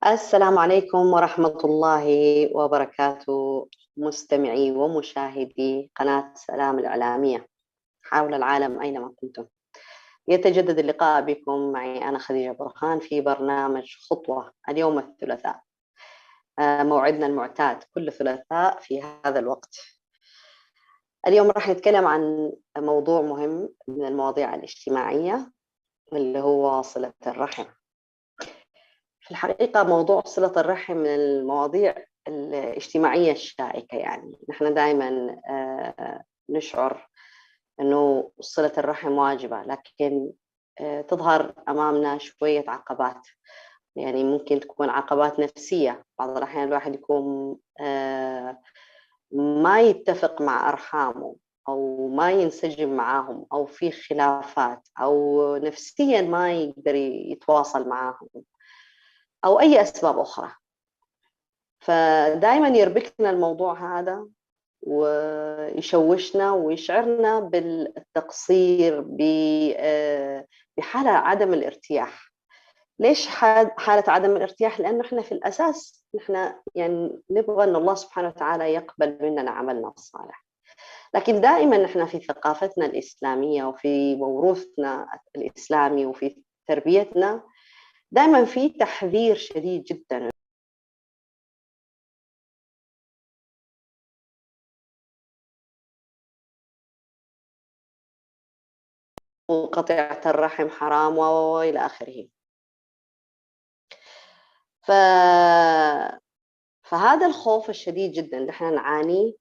السلام عليكم ورحمة الله وبركاته، مستمعي ومشاهدي قناة سلام الإعلامية حول العالم أينما كنتم. يتجدد اللقاء بكم معي أنا خديجة برهان في برنامج خطوة اليوم الثلاثاء، موعدنا المعتاد كل ثلاثاء في هذا الوقت. اليوم راح نتكلم عن موضوع مهم من المواضيع الاجتماعية اللي هو صلة الرحم. في الحقيقة موضوع صلة الرحم من المواضيع الاجتماعية الشائكة، يعني نحن دائما نشعر أنه صلة الرحم واجبة، لكن تظهر أمامنا شوية عقبات، يعني ممكن تكون عقبات نفسية. بعض الأحيان الواحد يكون ما يتفق مع أرحامه أو ما ينسجم معاهم أو في خلافات أو نفسيا ما يقدر يتواصل معاهم أو أي أسباب أخرى. فدائما يربكنا الموضوع هذا ويشوشنا ويشعرنا بالتقصير، بحالة عدم الارتياح. ليش حالة عدم الارتياح؟ لأنه إحنا في الأساس نحن يعني نبغى أن الله سبحانه وتعالى يقبل مننا عملنا الصالح، لكن دائما نحن في ثقافتنا الإسلامية وفي موروثنا الإسلامي وفي تربيتنا دائما في تحذير شديد جدا وقطيعة الرحم حرام وإلى آخره. فهذا الخوف الشديد جدا اللي احنا نعانيه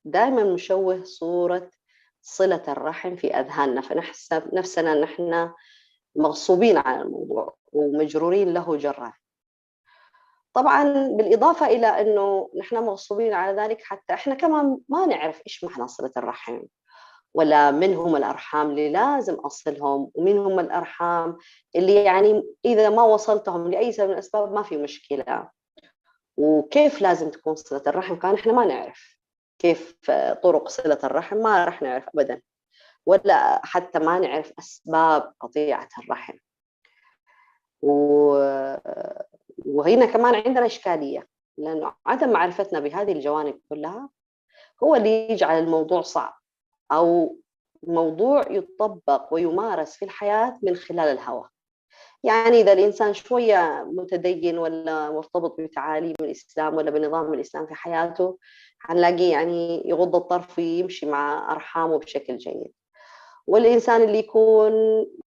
دائما مشوه صورة صلة الرحم في أذهاننا، فنحسب نفسنا نحن مغصوبين على الموضوع ومجرورين له جرا. طبعا بالإضافة إلى أنه نحن مغصوبين على ذلك، حتى احنا كمان ما نعرف إيش معنى صلة الرحم، ولا من هم الأرحام اللي لازم أصلهم، ومن هم الأرحام اللي يعني إذا ما وصلتهم لأي سبب من الأسباب ما في مشكلة. وكيف لازم تكون صلة الرحم كان إحنا ما نعرف كيف طرق صلة الرحم، ما رح نعرف أبدا، ولا حتى ما نعرف أسباب قطيعة الرحم. وهنا كمان عندنا إشكالية، لأنه عدم معرفتنا بهذه الجوانب كلها هو اللي يجعل الموضوع صعب، أو موضوع يطبق ويمارس في الحياة من خلال الهوى. يعني إذا الإنسان شوية متدين ولا مرتبط بتعاليم الإسلام ولا بنظام الإسلام في حياته، هنلاقي يعني يغض الطرف ويمشي مع أرحامه بشكل جيد. والإنسان اللي يكون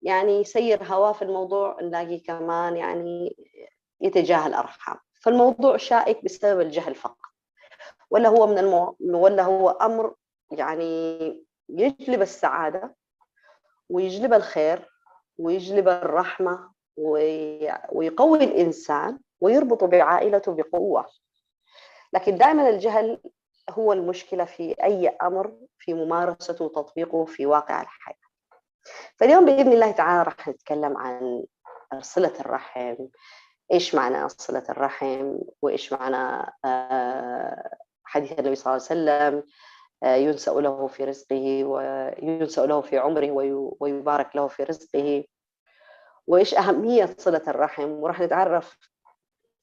يعني يسير هواه في الموضوع نلاقي كمان يعني يتجاهل أرحام. فالموضوع شائك بسبب الجهل فقط، ولا هو ولا هو أمر يعني يجلب السعادة ويجلب الخير ويجلب الرحمة ويقوي الإنسان ويربط بعائلته بقوة. لكن دائما الجهل هو المشكلة في أي أمر في ممارسته وتطبيقه في واقع الحياة. فاليوم بإذن الله تعالى راح نتكلم عن صلة الرحم، إيش معنى صلة الرحم، وإيش معنى حديث النبي صلى الله عليه وسلم ينسأ له في رزقه وينسأ له في عمره ويبارك له في رزقه، وإيش أهمية صلة الرحم. وراح نتعرف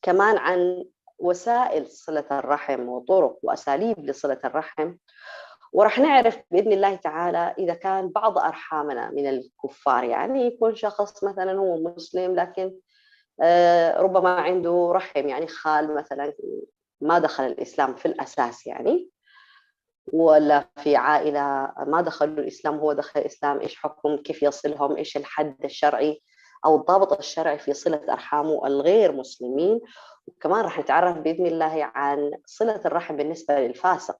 كمان عن وسائل صلة الرحم وطرق وأساليب لصلة الرحم. وراح نعرف بإذن الله تعالى إذا كان بعض أرحامنا من الكفار، يعني يكون شخص مثلا هو مسلم لكن ربما عنده رحم، يعني خال مثلا ما دخل الإسلام في الأساس يعني، ولا في عائلة ما دخلوا الإسلام هو دخل الإسلام، إيش حكم، كيف يصلهم، إيش الحد الشرعي أو الضابط الشرعي في صلة أرحامه الغير مسلمين. وكمان راح نتعرف بإذن الله عن صلة الرحم بالنسبة للفاسق،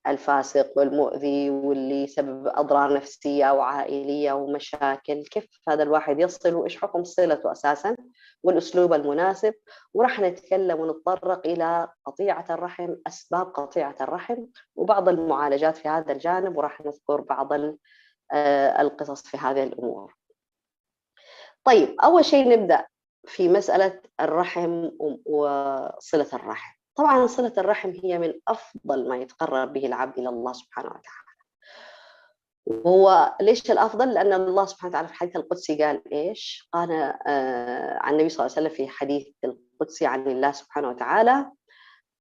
الفاسق والمؤذي واللي يسبب أضرار نفسية وعائلية ومشاكل، كيف هذا الواحد يصل وإيش حكم صلته أساساً والأسلوب المناسب. وراح نتكلم ونتطرق إلى قطيعة الرحم، أسباب قطيعة الرحم وبعض المعالجات في هذا الجانب، وراح نذكر بعض القصص في هذه الأمور. طيب أول شيء نبدأ في مسألة الرحم وصلة الرحم. طبعا صلة الرحم هي من أفضل ما يتقرب به العبد إلى الله سبحانه وتعالى. وهو ليش الأفضل؟ لأن الله سبحانه وتعالى في الحديث القدسي قال إيش؟ قال عن النبي صلى الله عليه وسلم في حديث القدسي عن الله سبحانه وتعالى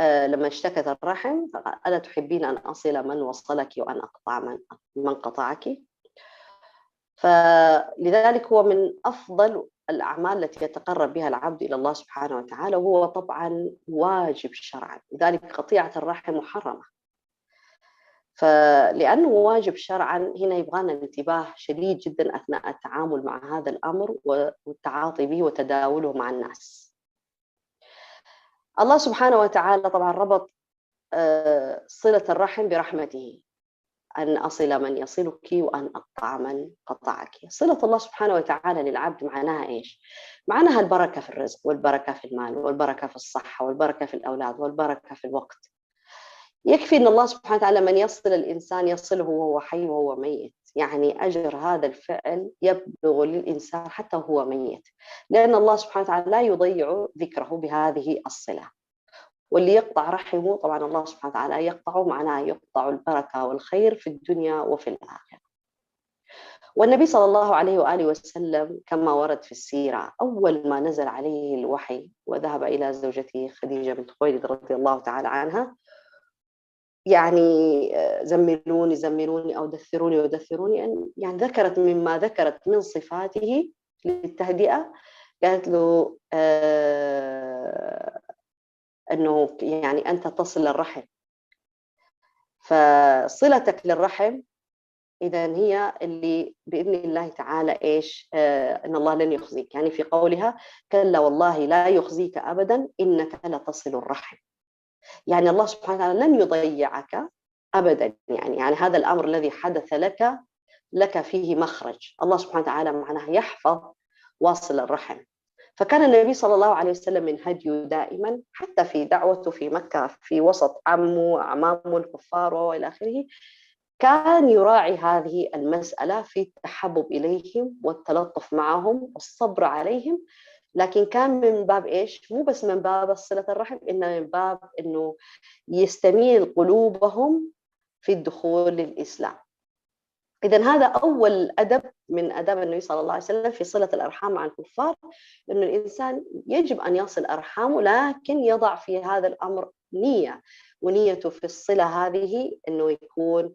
لما اشتكت الرحم: ألا تحبين أن أصل من وصلك وأن أقطع من قطعك؟ فلذلك هو من أفضل الأعمال التي يتقرب بها العبد إلى الله سبحانه وتعالى، وهو طبعا واجب شرعا، لذلك قطيعة الرحم محرمة. فلأنه واجب شرعا هنا يبغانا انتباه شديد جدا أثناء التعامل مع هذا الأمر والتعاطي به وتداوله مع الناس. الله سبحانه وتعالى طبعا ربط صلة الرحم برحمته، أن أصل من يصلك وأن أقطع من قطعك. صلة الله سبحانه وتعالى للعبد معناها إيش؟ معناها البركة في الرزق والبركة في المال والبركة في الصحة والبركة في الأولاد والبركة في الوقت. يكفي أن الله سبحانه وتعالى من يصل الإنسان يصله وهو حي وهو ميت، يعني أجر هذا الفعل يبلغ للإنسان حتى وهو ميت، لأن الله سبحانه وتعالى لا يضيع ذكره بهذه الصلة. واللي يقطع رحمه طبعا الله سبحانه وتعالى يقطعه، معناه يقطع البركة والخير في الدنيا وفي الآخرة. والنبي صلى الله عليه وآله وسلم كما ورد في السيرة، أول ما نزل عليه الوحي وذهب إلى زوجته خديجة بنت خويلد رضي الله تعالى عنها، يعني زملوني زملوني أو دثروني ودثروني، يعني ذكرت مما ذكرت من صفاته للتهدئة. قالت له أنه يعني أنت تصل الرحم، فصلتك للرحم إذا هي اللي بإذن الله تعالى إيش إن الله لن يخزيك، يعني في قولها: كلا والله لا يخزيك أبدا إنك لتصل الرحم. يعني الله سبحانه وتعالى لن يضيعك أبدا، يعني هذا الأمر الذي حدث لك فيه مخرج. الله سبحانه وتعالى معناه يحفظ واصل الرحم. فكان النبي صلى الله عليه وسلم من هديه دائما حتى في دعوته في مكة في وسط عمه وأعمامه الكفار وإلى آخره، كان يراعي هذه المسألة في التحبب إليهم والتلطف معهم والصبر عليهم، لكن كان من باب إيش؟ مو بس من باب صلة الرحم، إنما من باب إنه يستميل قلوبهم في الدخول للإسلام. إذن هذا أول أدب من أداب النبي صلى الله عليه وسلم في صلة الأرحام مع الكفار، إنه الإنسان يجب أن يصل أرحامه، لكن يضع في هذا الأمر نية، ونيته في الصلة هذه إنه يكون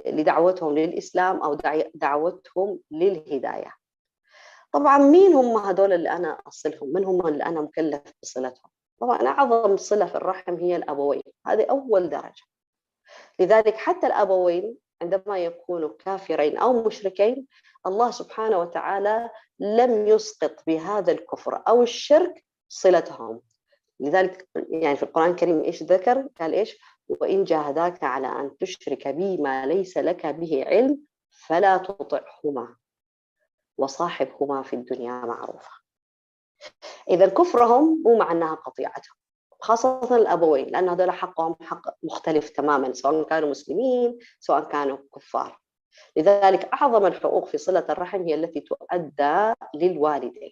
لدعوتهم للإسلام أو دعوتهم للهداية. طبعا مين هم هذول اللي أنا أصلهم؟ من هم اللي أنا مكلف بصلتهم؟ طبعا أعظم صلة في الرحم هي الأبوين، هذه أول درجة. لذلك حتى الأبوين عندما يكونوا كافرين أو مشركين، الله سبحانه وتعالى لم يسقط بهذا الكفر أو الشرك صلتهم. لذلك يعني في القرآن الكريم إيش ذكر؟ قال إيش؟ وإن جاهداك على أن تشرك بي ما ليس لك به علم فلا تطعهما وصاحبهما في الدنيا معروفة. إذا كفرهم مو معناها قطيعتهم، خاصة الأبوين، لأن هذول حقهم حق مختلف تماما، سواء كانوا مسلمين سواء كانوا كفار. لذلك أعظم الحقوق في صلة الرحم هي التي تؤدى للوالدين.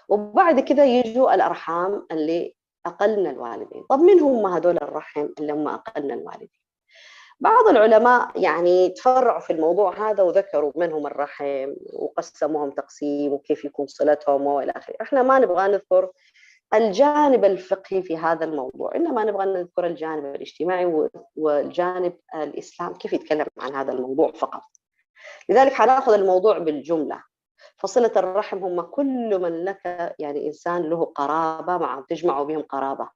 وبعد كده يجوا الأرحام اللي أقل من الوالدين. طب من هم هذول الرحم اللي هم أقل من الوالدين؟ بعض العلماء يعني تفرعوا في الموضوع هذا وذكروا من هم الرحم وقسموهم تقسيم وكيف يكون صلتهم وإلى آخره. إحنا ما نبغى نذكر الجانب الفقهي في هذا الموضوع، إنما نبغى نذكر الجانب الاجتماعي والجانب الإسلام كيف يتكلم عن هذا الموضوع فقط. لذلك حناخذ الموضوع بالجملة. فصلة الرحم هم كل من لك يعني إنسان له قرابة معه، تجمع بهم قرابة،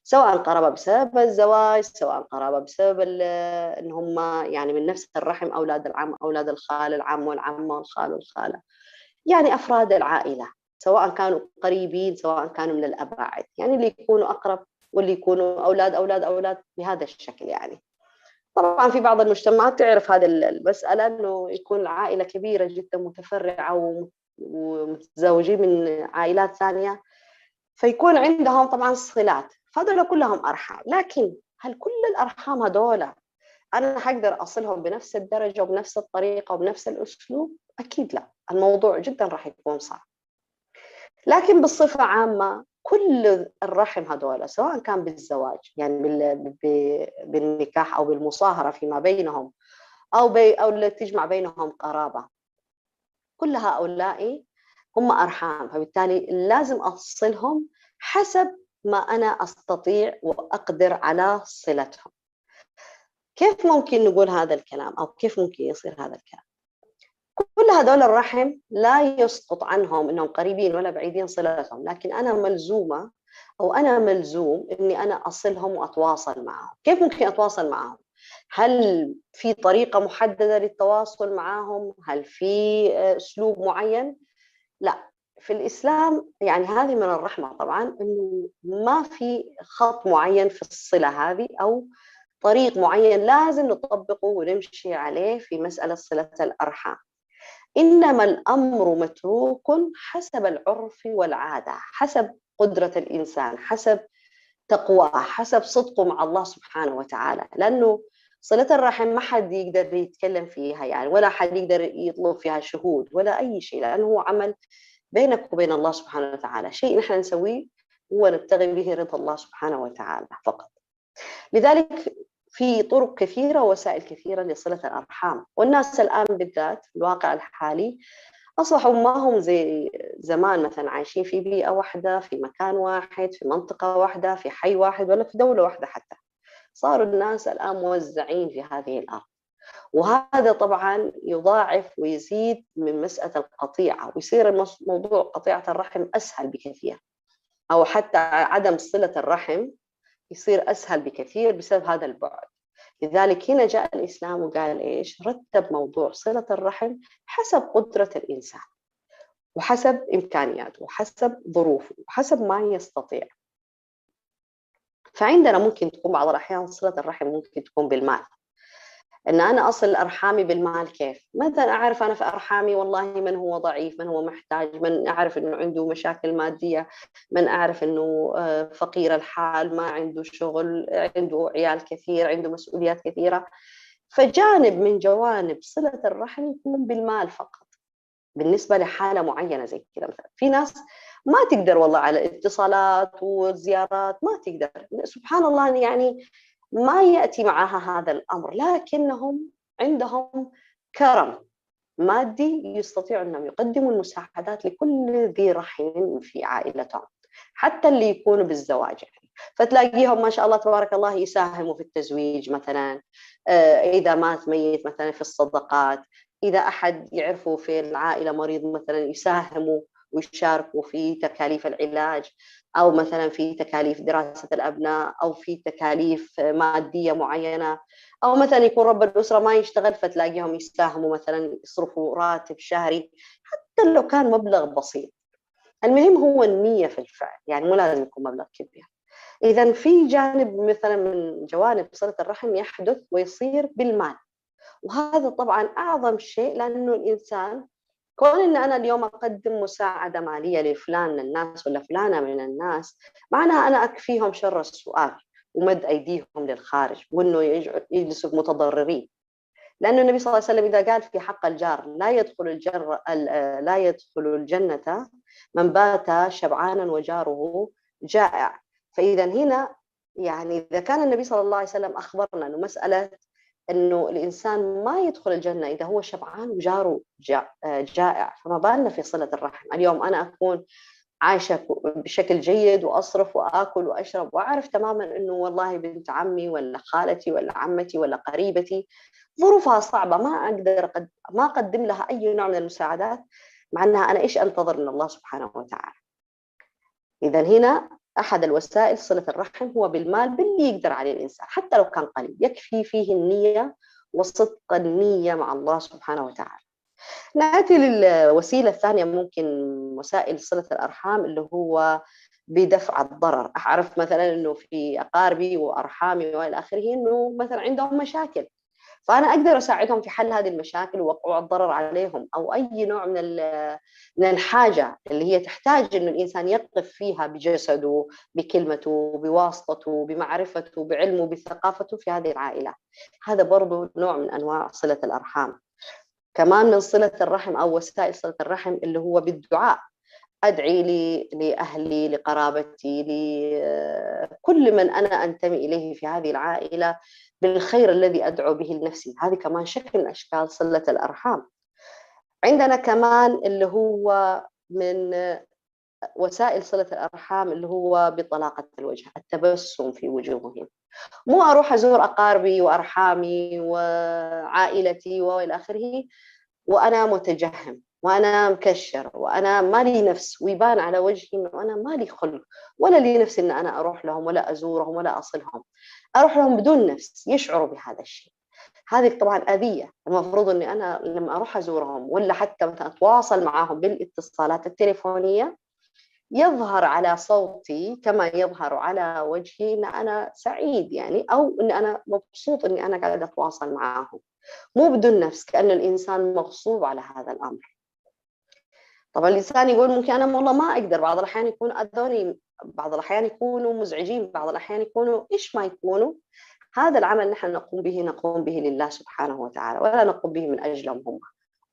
سواء قرابة بسبب الزواج، سواء قرابة بسبب إن هم يعني من نفس الرحم، أولاد العم، أولاد الخال، العم والعمة والخال والخالة، يعني أفراد العائلة، سواء كانوا قريبين سواء كانوا من الأباعد، يعني اللي يكونوا أقرب واللي يكونوا أولاد أولاد أولاد بهذا الشكل. يعني طبعا في بعض المجتمعات تعرف هذه المسألة، أنه يكون العائلة كبيرة جدا متفرعة ومتزوجين من عائلات ثانية، فيكون عندهم طبعا صلات، فهذول كلهم أرحام. لكن هل كل الأرحام هذول أنا حقدر أصلهم بنفس الدرجة وبنفس الطريقة وبنفس الأسلوب؟ أكيد لا، الموضوع جدا راح يكون صعب. لكن بصفة عامة كل الرحم هذول سواء كان بالزواج يعني بالنكاح أو بالمصاهرة فيما بينهم أو اللي تجمع بينهم قرابة، كل هؤلاء هم أرحام، فبالتالي لازم أفصلهم حسب ما أنا أستطيع وأقدر على صلتهم. كيف ممكن نقول هذا الكلام أو كيف ممكن يصير هذا الكلام؟ كل هذول الرحم لا يسقط عنهم أنهم قريبين ولا بعيدين صلتهم، لكن أنا ملزومة أو أنا ملزوم أني أنا أصلهم وأتواصل معهم. كيف ممكن أتواصل معهم؟ هل في طريقة محددة للتواصل معهم؟ هل في أسلوب معين؟ لا، في الإسلام يعني هذه من الرحمة طبعا أنه ما في خط معين في الصلة هذه أو طريق معين لازم نطبقه ونمشي عليه في مسألة صلة الأرحام، إنما الأمر متروك حسب العرف والعادة، حسب قدرة الإنسان، حسب تقواه، حسب صدقه مع الله سبحانه وتعالى. لأنه صلة الرحم ما حد يقدر يتكلم فيها يعني، ولا حد يقدر يطلب فيها شهود ولا أي شيء، لأنه هو عمل بينك وبين الله سبحانه وتعالى، شيء نحن نسويه هو نبتغي به رضا الله سبحانه وتعالى فقط. لذلك في طرق كثيرة ووسائل كثيرة لصلة الأرحام، والناس الآن بالذات في الواقع الحالي أصبحوا ما هم زي زمان مثلا عايشين في بيئة واحدة في مكان واحد في منطقة واحدة في حي واحد ولا في دولة واحدة حتى، صاروا الناس الآن موزعين في هذه الأرض، وهذا طبعا يضاعف ويزيد من مسألة القطيعة، ويصير موضوع قطيعة الرحم أسهل بكثير، أو حتى عدم صلة الرحم يصير أسهل بكثير بسبب هذا البعد. لذلك هنا جاء الإسلام وقال إيش؟ رتب موضوع صلة الرحم حسب قدرة الإنسان وحسب إمكانياته وحسب ظروفه وحسب ما يستطيع. فعندنا ممكن تكون بعض الأحيان صلة الرحم ممكن تكون بالمال، ان انا اصل ارحامي بالمال. كيف؟ مثلا اعرف انا في ارحامي والله من هو ضعيف، من هو محتاج، من اعرف انه عنده مشاكل ماديه، من اعرف انه فقير الحال، ما عنده شغل، عنده عيال كثير، عنده مسؤوليات كثيره، فجانب من جوانب صله الرحم يكون بالمال فقط بالنسبه لحاله معينه زي كذا. مثلا في ناس ما تقدر والله على الاتصالات والزيارات، ما تقدر سبحان الله يعني ما يأتي معها هذا الأمر، لكنهم عندهم كرم مادي يستطيعوا أنهم يقدموا المساعدات لكل ذي رحم في عائلتهم، حتى اللي يكونوا بالزواج يعني. فتلاقيهم ما شاء الله تبارك الله يساهموا في التزويج مثلا، إذا مات ميت مثلا في الصدقات، إذا أحد يعرفوا في العائلة مريض مثلا يساهموا ويشاركوا في تكاليف العلاج، أو مثلا في تكاليف دراسة الأبناء، أو في تكاليف مادية معينة، أو مثلا يكون رب الأسرة ما يشتغل فتلاقيهم يساهموا مثلا يصرفوا راتب شهري حتى لو كان مبلغ بسيط. المهم هو النية في الفعل، يعني مو لازم يكون مبلغ كبير. إذا في جانب مثلا من جوانب صلة الرحم يحدث ويصير بالمال، وهذا طبعا أعظم شيء، لأنه الإنسان كون إن أنا اليوم أقدم مساعدة مالية لفلان من الناس ولا فلانة من الناس، معناها أنا أكفيهم شر السؤال ومد أيديهم للخارج، وإنه يجلسوا متضررين. لأن النبي صلى الله عليه وسلم إذا قال في حق الجار لا يدخل الجنة من بات شبعانا وجاره جائع، فإذا هنا يعني إذا كان النبي صلى الله عليه وسلم أخبرنا أنه مسألة أنه الإنسان ما يدخل الجنة إذا هو شبعان وجاره جائع، فما بالنا في صلة الرحم. اليوم أنا أكون عايشة بشكل جيد وأصرف وآكل وأشرب وأعرف تماما أنه والله بنت عمي ولا خالتي ولا عمتي ولا قريبتي ظروفها صعبة، ما أقدر ما أقدم لها أي نوع من المساعدات، مع أنها أنا إيش أنتظر من الله سبحانه وتعالى. إذا هنا أحد الوسائل صلة الرحم هو بالمال، باللي يقدر عليه الإنسان حتى لو كان قليل، يكفي فيه النية وصدق النية مع الله سبحانه وتعالى. نأتي للوسيلة الثانية، ممكن وسائل صلة الأرحام اللي هو بدفع الضرر. أعرف مثلا أنه في أقاربي وأرحامي وإلى آخره أنه مثلا عندهم مشاكل، فأنا أقدر أساعدهم في حل هذه المشاكل ووقوع الضرر عليهم، أو أي نوع من الحاجة اللي هي تحتاج إنه الإنسان يقف فيها بجسده، بكلمته، بواسطته، بمعرفته، بعلمه، بثقافته في هذه العائلة. هذا برضو نوع من أنواع صلة الأرحام. كمان من صلة الرحم أو وسائل صلة الرحم اللي هو بالدعاء. أدعي لأهلي، لقرابتي، لكل من أنا أنتمي إليه في هذه العائلة بالخير الذي أدعو به لنفسي. هذه كمان شكل من أشكال صلة الأرحام. عندنا كمان اللي هو من وسائل صلة الأرحام اللي هو بطلاقة الوجه، التبسم في وجوههم. مو أروح أزور أقاربي وأرحامي وعائلتي وإلى آخره وأنا متجهم وأنا مكشر وأنا مالي نفس، ويبان على وجهي إنه أنا مالي خلق ولا لي نفس إن أنا أروح لهم ولا أزورهم ولا أصلهم، أروح لهم بدون نفس، يشعروا بهذا الشيء. هذه طبعا أذية. المفروض إني أنا لما أروح أزورهم ولا حتى مثلا أتواصل معهم بالاتصالات التليفونية يظهر على صوتي كما يظهر على وجهي إن أنا سعيد يعني، أو إن أنا مبسوط إني أنا قاعدة أتواصل معهم، مو بدون نفس، كأن الإنسان مغصوب على هذا الأمر. طبعا الإنسان يقول ممكن أنا والله ما أقدر، بعض الأحيان يكونوا أذوني، بعض الأحيان يكونوا مزعجين، بعض الأحيان يكونوا إيش ما يكونوا. هذا العمل نحن نقوم به لله سبحانه وتعالى، ولا نقوم به من أجلهم هم،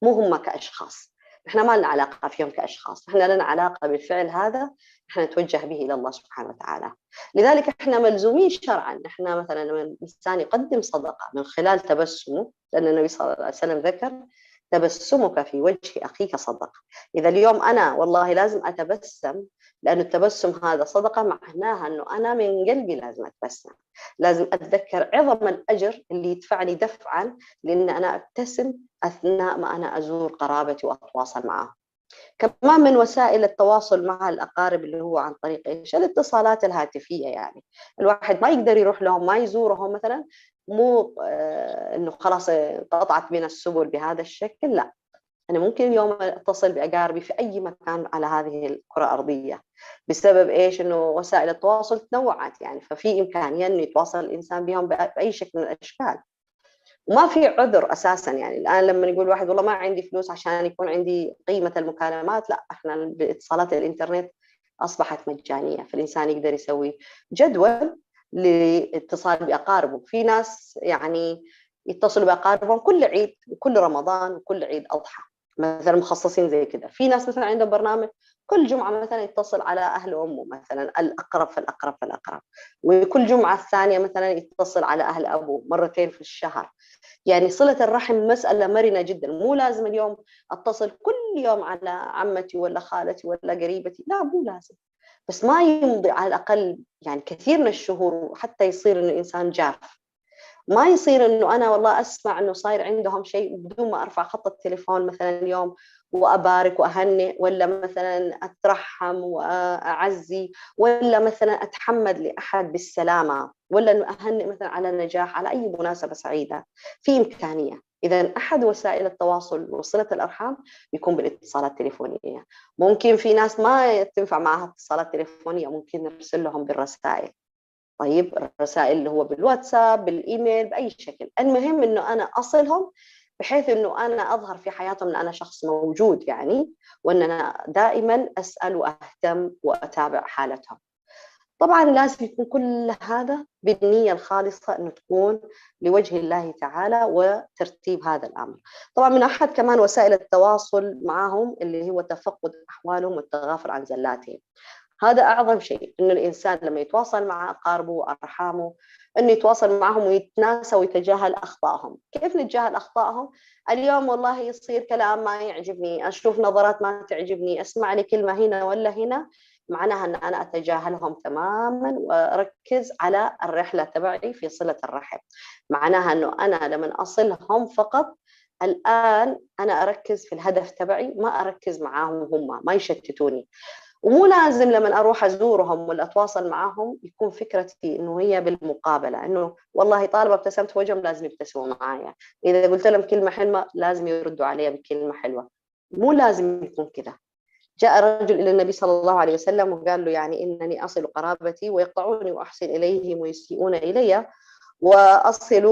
مو هم كأشخاص. نحن ما لنا علاقة فيهم كأشخاص، نحن لنا علاقة بالفعل هذا نحن نتوجه به إلى الله سبحانه وتعالى. لذلك احنا ملزومين شرعا، نحن مثلا لما الإنسان يقدم صدقة من خلال تبسمه، لأن النبي صلى الله عليه وسلم ذكر تبسمك في وجه أخيك صدقة. إذا اليوم أنا والله لازم أتبسم، لأن التبسم هذا صدقة، معناها أنه أنا من قلبي لازم أتبسم، لازم أتذكر عظم الأجر اللي يدفعني دفعا لأن أنا أبتسم أثناء ما أنا أزور قرابتي وأتواصل معهم. كمان من وسائل التواصل مع الأقارب اللي هو عن طريق إيش؟ الاتصالات الهاتفية. يعني الواحد ما يقدر يروح لهم، ما يزورهم مثلا، مو إنه خلاص انقطعت بنا السبل بهذا الشكل، لا. أنا ممكن اليوم أتصل بأقاربي في أي مكان على هذه الكرة الأرضية، بسبب إيش؟ إنه وسائل التواصل تنوعت يعني، ففي إمكانية إنه يتواصل الإنسان بهم بأي شكل من الأشكال، وما في عذر أساسا. يعني الآن لما يقول واحد والله ما عندي فلوس عشان يكون عندي قيمة المكالمات، لا، إحنا باتصالات الإنترنت أصبحت مجانية، فالإنسان يقدر يسوي جدول لاتصال بأقاربه. في ناس يعني يتصلوا بأقاربهم كل عيد وكل رمضان وكل عيد أضحى مثلا، مخصصين زي كده. في ناس مثلا عندهم برنامج كل جمعة مثلا يتصل على أهل أمه مثلا، الأقرب فالأقرب فالأقرب، وكل جمعة الثانية مثلا يتصل على أهل أبوه مرتين في الشهر. يعني صلة الرحم مسألة مرنة جدا، مو لازم اليوم أتصل كل يوم على عمتي ولا خالتي ولا قريبتي، لا مو لازم، بس ما يمضي على الأقل يعني كثير من الشهور حتى يصير إنه الإنسان جاف. ما يصير إنه أنا والله أسمع إنه صاير عندهم شيء بدون ما أرفع خط التليفون مثلا اليوم وأبارك وأهنئ، ولا مثلا أترحم وأعزي، ولا مثلا أتحمد لأحد بالسلامة، ولا إنه أهنئ مثلا على نجاح، على أي مناسبة سعيدة في إمكانية. إذا أحد وسائل التواصل وصلة الأرحام يكون بالاتصالات التليفونية. ممكن في ناس ما تنفع معها اتصالات تليفونية، ممكن نرسل لهم بالرسائل. طيب الرسائل اللي هو بالواتساب، بالإيميل، بأي شكل، المهم إنه أنا أصلهم بحيث إنه أنا أظهر في حياتهم إن أنا شخص موجود يعني، وإن أنا دائما أسأل وأهتم وأتابع حالتهم. طبعا لازم يكون كل هذا بالنية الخالصة، إنه تكون لوجه الله تعالى وترتيب هذا الأمر. طبعا من أحد كمان وسائل التواصل معهم اللي هو تفقد أحوالهم والتغافل عن زلاتهم. هذا أعظم شيء، إنه الإنسان لما يتواصل مع أقاربه وأرحامه إنه يتواصل معهم ويتناسى ويتجاهل أخطائهم. كيف نتجاهل أخطائهم؟ اليوم والله يصير كلام ما يعجبني، أشوف نظرات ما تعجبني، أسمع لي كلمة هنا ولا هنا، معناها أن أنا أتجاهلهم تماما وأركز على الرحلة تبعي في صلة الرحم. معناها أنه أنا لما أصلهم فقط الآن أنا أركز في الهدف تبعي، ما أركز معاهم هم، ما يشتتوني. ومو لازم لما أروح أزورهم ولا أتواصل معهم يكون فكرتي إنه هي بالمقابلة، إنه والله طالما ابتسمت في وجههم لازم يبتسموا معايا، إذا قلت لهم كلمة حلوة لازم يردوا عليها بكلمة حلوة. مو لازم يكون كذا. جاء رجل إلى النبي صلى الله عليه وسلم وقال له يعني إنني أصل قرابتي ويقطعوني وأحسن إليهم ويسيئون إلي، وأصل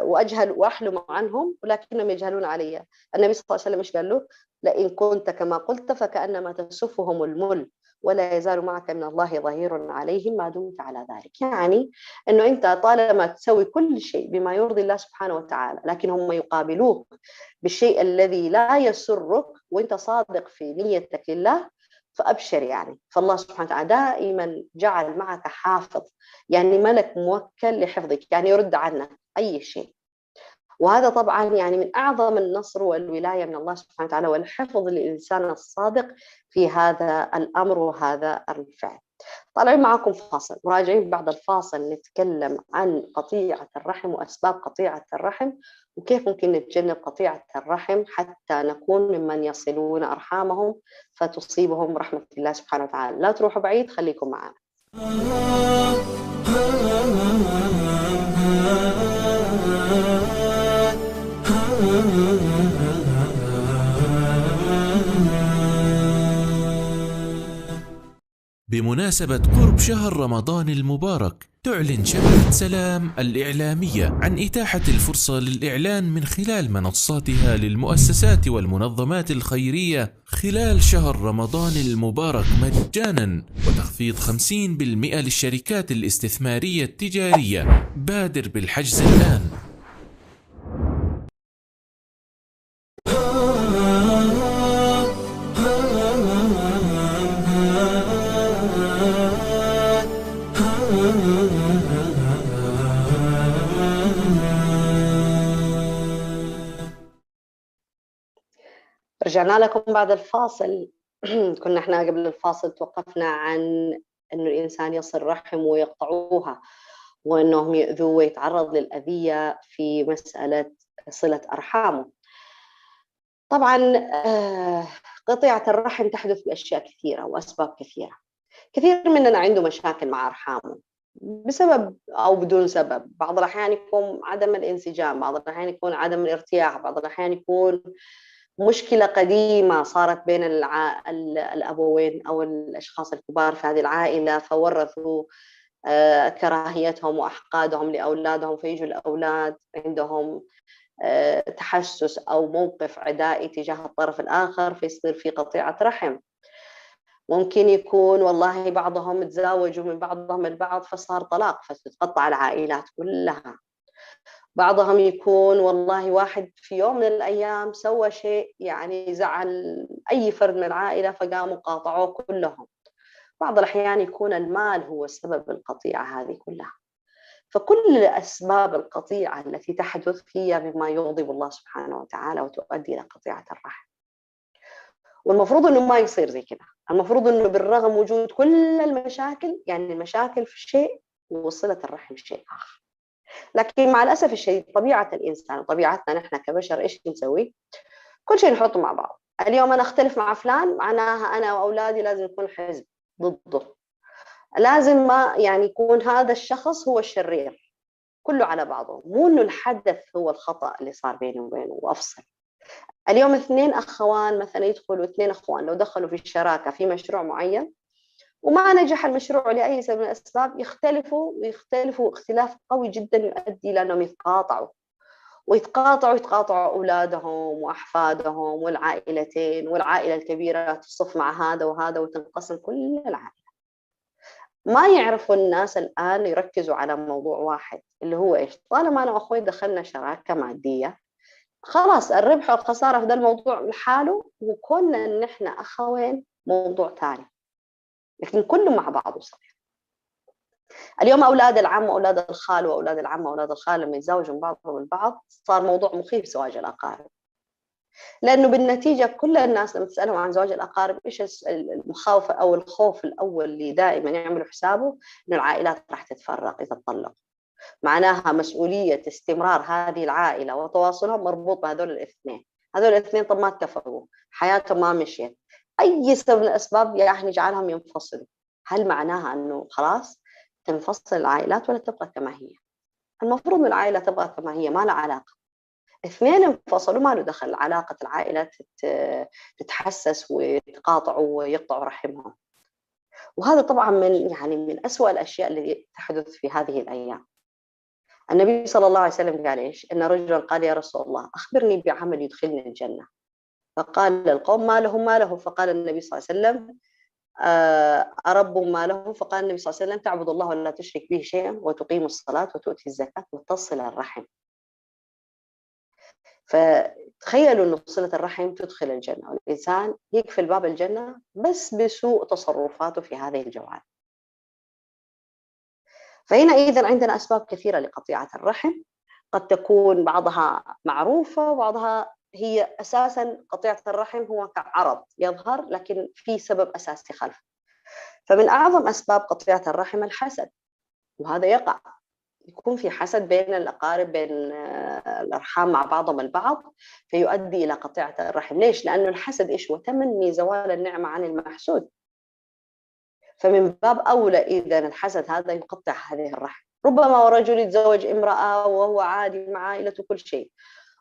وأجهل وأحلم عنهم ولكنهم يجهلون علي. النبي صلى الله عليه وسلم إيش قال له؟ لئن كنت كما قلت فكأنما تسفهم المل ولا يزال معك من الله ظهير عليهم ما دمت على ذلك. يعني أنه أنت طالما تسوي كل شيء بما يرضي الله سبحانه وتعالى، لكن هم يقابلوك بالشيء الذي لا يسرك وأنت صادق في نيتك لله، فأبشر يعني. فالله سبحانه وتعالى دائما جعل معك حافظ، يعني ملك موكل لحفظك، يعني يرد عنك أي شيء. وهذا طبعا يعني من أعظم النصر والولاية من الله سبحانه وتعالى والحفظ للإنسان الصادق في هذا الأمر وهذا الفعل. طالعين معكم فاصل، وراجعين بعد الفاصل نتكلم عن قطيعة الرحم وأسباب قطيعة الرحم، وكيف ممكن نتجنب قطيعة الرحم حتى نكون ممن يصلون أرحامهم فتصيبهم رحمة الله سبحانه وتعالى. لا تروحوا بعيد، خليكم معنا. بمناسبة قرب شهر رمضان المبارك، تعلن شبكة سلام الإعلامية عن إتاحة الفرصة للإعلان من خلال منصاتها للمؤسسات والمنظمات الخيرية خلال شهر رمضان المبارك مجانا، وتخفيض 50% للشركات الاستثمارية التجارية. بادر بالحجز الآن. رجعنا لكم بعد الفاصل. كنا احنا قبل الفاصل توقفنا عن انه الانسان يصل رحم ويقطعوها، وانهم يؤذوه ويتعرض للاذيه في مساله صله ارحامه. طبعا قطيعه الرحم تحدث باشياء كثيره واسباب كثيره. كثير مننا عنده مشاكل مع ارحامه بسبب او بدون سبب. بعض الاحيان يكون عدم الانسجام، بعض الاحيان يكون عدم الارتياح، بعض الاحيان يكون مشكلة قديمة صارت بين الأبوين أو الأشخاص الكبار في هذه العائلة، فورثوا كراهيتهم وأحقادهم لأولادهم، فيجوا الأولاد عندهم تحسس أو موقف عدائي تجاه الطرف الآخر، فيصير في قطيعة رحم. ممكن يكون والله بعضهم تزاوجوا من بعضهم البعض فصار طلاق، فتتقطع العائلات كلها. بعضهم يكون والله واحد في يوم من الأيام سوى شيء يعني زعل أي فرد من العائلة فقاموا قاطعوه كلهم. بعض الأحيان يكون المال هو سبب القطيعة هذه كلها. فكل أسباب القطيعة التي تحدث هي مما يغضب الله سبحانه وتعالى وتؤدي إلى قطيعة الرحم. والمفروض أنه ما يصير زي كده. المفروض أنه بالرغم وجود كل المشاكل، يعني المشاكل في شيء وصلة الرحم شيء آخر. لكن مع الأسف الشديد طبيعة الإنسان وطبيعتنا نحن كبشر إيش نسوي؟ كل شيء نحطه مع بعض. اليوم أنا أختلف مع فلان، معناها أنا وأولادي لازم نكون حزب ضده. لازم ما يعني يكون هذا الشخص هو الشرير. كله على بعضه، مو إنه الحدث هو الخطأ اللي صار بيني وبينه وأفصل. اليوم اثنين أخوان مثلا يدخلوا، اثنين أخوان لو دخلوا في الشراكة في مشروع معين وما نجح المشروع لأي سبب من الأسباب، ويختلفوا اختلاف قوي جدا يؤدي إلى أنهم يتقاطعوا أولادهم وأحفادهم والعائلتين، والعائلة الكبيرة تصف مع هذا وهذا وتنقسم كل العائلة. ما يعرفوا الناس الآن يركزوا على موضوع واحد اللي هو إيش؟ طالما أنا وأخوي دخلنا شراكة مادية، خلاص الربح والخسارة في ده الموضوع لحاله، وكنا إن إحنا أخوين موضوع ثاني. لكن كله مع بعضه صحيح. اليوم أولاد العم وأولاد الخال وأولاد العم وأولاد الخال لما يتزوجوا من بعضهم البعض صار موضوع مخيف زواج الأقارب، لأنه بالنتيجة كل الناس لما تسألهم عن زواج الأقارب إيش المخاوف أو الخوف الأول اللي دائما يعملوا حسابه إنه العائلات راح تتفرق إذا تطلقوا. معناها مسؤولية استمرار هذه العائلة وتواصلهم مربوط بهذول الاثنين. هذول الاثنين طب ما اتفقوا، حياتهم ما مشيت، أي سبب من الأسباب يعني يجعلهم ينفصلوا، هل معناها أنه خلاص تنفصل العائلات ولا تبقى كما هي؟ المفروض أن العائلة تبقى كما هي، ما لها علاقة. اثنين انفصلوا ما له دخل، علاقة العائلة تتحسس ويتقاطعوا ويقطعوا رحمهم. وهذا طبعا من أسوأ الأشياء اللي تحدث في هذه الأيام. النبي صلى الله عليه وسلم قال إيش؟ إن رجلا قال يا رسول الله أخبرني بعمل يدخلني الجنة. فقال القوم ما له ما له، فقال النبي صلى الله عليه وسلم أرب ما له، فقال النبي صلى الله عليه وسلم تعبد الله ولا تشرك به شيئا وتقيم الصلاة وتؤتي الزكاة وتصل الرحم. فتخيلوا أن صلة الرحم تدخل الجنة، والإنسان يقفل باب الجنة بس بسوء تصرفاته في هذه الجوانب. فهنا إذن عندنا أسباب كثيرة لقطيعة الرحم، قد تكون بعضها معروفة وبعضها هي أساساً قطيعة الرحم هو كعرض يظهر لكن في سبب أساسي خلفه. فمن أعظم أسباب قطيعة الرحم الحسد، وهذا يقع، يكون في حسد بين الأقارب بين الأرحام مع بعضهم البعض فيؤدي إلى قطيعة الرحم. ليش؟ لأنه الحسد إيش؟ وتمني زوال النعمة عن المحسود. فمن باب أولى إذا الحسد هذا يقطع هذه الرحم. ربما رجل يتزوج امرأة وهو عادي مع عائلته كل شيء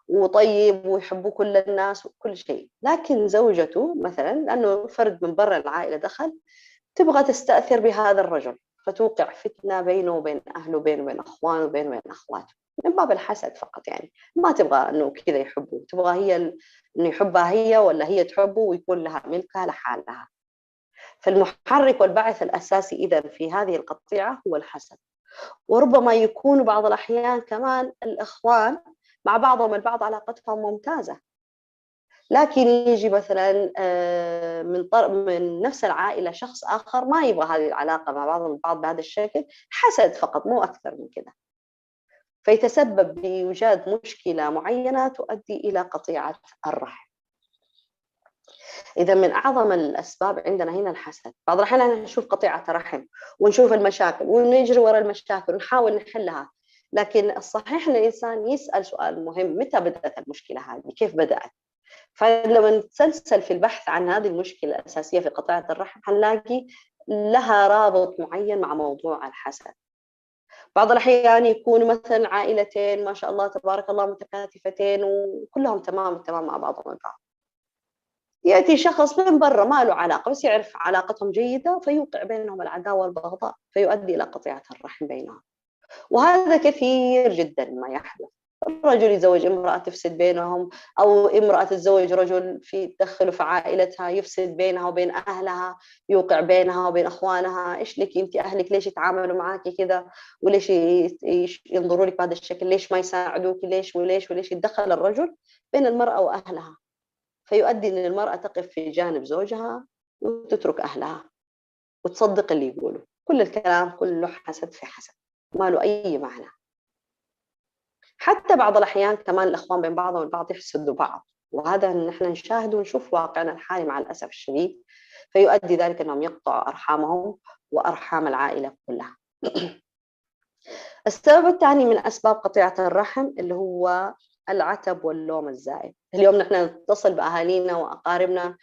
وطيب ويحبه كل الناس وكل شيء، لكن زوجته مثلا لأنه فرد من برا العائلة دخل تبغى تستأثر بهذا الرجل فتوقع فتنة بينه وبين أهله، بينه وبين أخوانه، بينه وبين أخواته، من باب الحسد فقط. يعني ما تبغى أنه كذا يحبه، تبغى هي أنه يحبها هي ولا هي تحبه ويكون لها ملكها لحالها. فالمحرك والباعث الأساسي إذا في هذه القطيعة هو الحسد. وربما يكون بعض الأحيان كمان الإخوان مع بعضهم البعض علاقتهم ممتازة، لكن يجي مثلا من نفس العائلة شخص آخر ما يبغى هذه العلاقة مع بعضهم البعض بهذا الشكل، حسد فقط مو أكثر من كده، فيتسبب بإيجاد مشكلة معينة تؤدي إلى قطيعة الرحم. إذا من أعظم الأسباب عندنا هنا الحسد. بعض الأحيان نشوف قطيعة رحم ونشوف المشاكل ونجري وراء المشاكل ونحاول نحلها، لكن الصحيح أن الإنسان يسأل سؤال مهم: متى بدأت المشكلة هذه؟ كيف بدأت؟ فلما نتسلسل في البحث عن هذه المشكلة الأساسية في قطيعة الرحم هنلاقي لها رابط معين مع موضوع الحسد. بعض الأحيان يكونوا مثلا عائلتين ما شاء الله تبارك الله متكاتفتين وكلهم تمام التمام مع بعضهم البعض، يأتي شخص من برا ما له علاقة بس يعرف علاقتهم جيدة فيوقع بينهم العداوة والبغضاء فيؤدي إلى قطيعة الرحم بينهم. وهذا كثير جدا ما يحدث. الرجل يتزوج امرأة تفسد بينهم، أو امرأة تتزوج رجل في تدخله في عائلتها يفسد بينها وبين أهلها، يوقع بينها وبين أخوانها. إيش لك أنت أهلك ليش يتعاملوا معك كذا وليش ينظروا لك بهذا الشكل، ليش ما يساعدوك، ليش وليش وليش. يتدخل الرجل بين المرأة وأهلها فيؤدي أن المرأة تقف في جانب زوجها وتترك أهلها وتصدق اللي يقوله. كل الكلام كله حسد في حسد ما له أي معنى. حتى بعض الأحيان كمان الأخوان بين بعضهم البعض يحسدوا بعض، وهذا نحن نشاهد ونشوف واقعنا الحالي مع الأسف الشديد، فيؤدي ذلك أنهم يقطعوا أرحامهم وأرحام العائلة كلها. السبب الثاني من أسباب قطيعة الرحم اللي هو العتب واللوم الزائد. اليوم نحن نتصل بأهالينا وأقاربنا،